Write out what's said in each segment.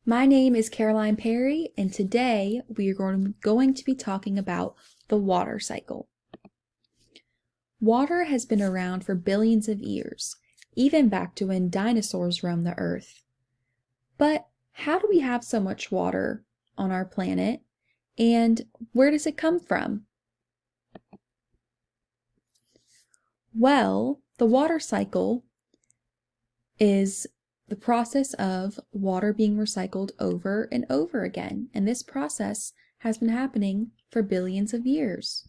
My name is Caroline Perry, and today we are going to be talking about the water cycle. Water has been around for billions of years, even back to when dinosaurs roamed the earth. But how do we have so much water on our planet, and where does it come from? Well, the water cycle is the process of water being recycled over and over again, and this process has been happening for billions of years.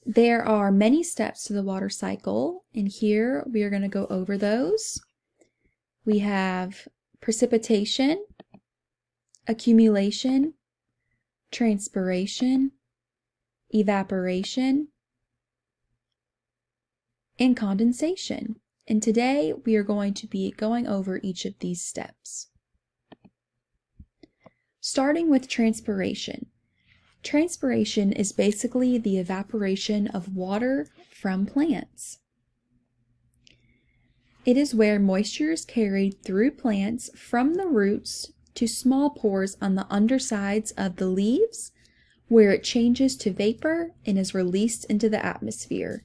There are many steps to the water cycle, and here we are going to go over those. We have precipitation, accumulation, transpiration, evaporation, and condensation. And today we are going to be going over each of these steps. Starting with transpiration. Transpiration is basically the evaporation of water from plants. It is where moisture is carried through plants from the roots to small pores on the undersides of the leaves, where it changes to vapor and is released into the atmosphere.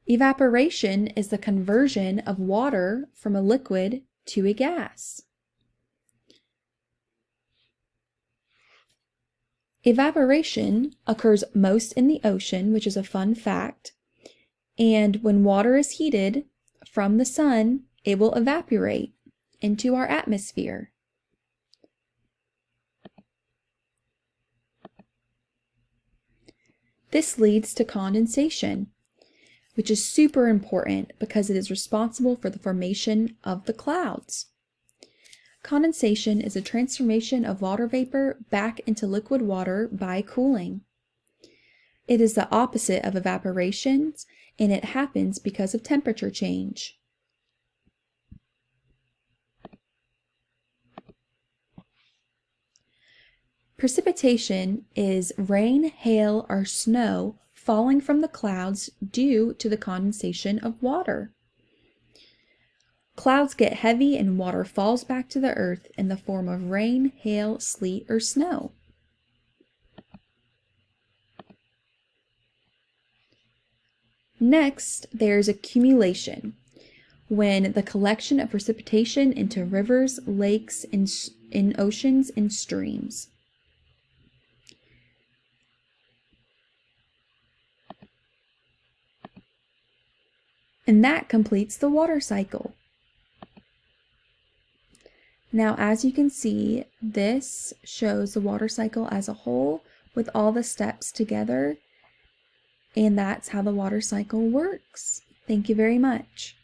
Evaporation is the conversion of water from a liquid to a gas. Evaporation occurs most in the ocean, which is a fun fact, and when water is heated from the sun, it will evaporate into our atmosphere. This leads to condensation, which is super important because it is responsible for the formation of the clouds. Condensation is a transformation of water vapor back into liquid water by cooling. It is the opposite of evaporation, and it happens because of temperature change. Precipitation is rain, hail, or snow falling from the clouds due to the condensation of water. Clouds get heavy and water falls back to the earth in the form of rain, hail, sleet, or snow. Next, there's accumulation, when the collection of precipitation into rivers, lakes, and in oceans and streams. And that completes the water cycle. Now, as you can see, this shows the water cycle as a whole with all the steps together, and that's how the water cycle works. Thank you very much.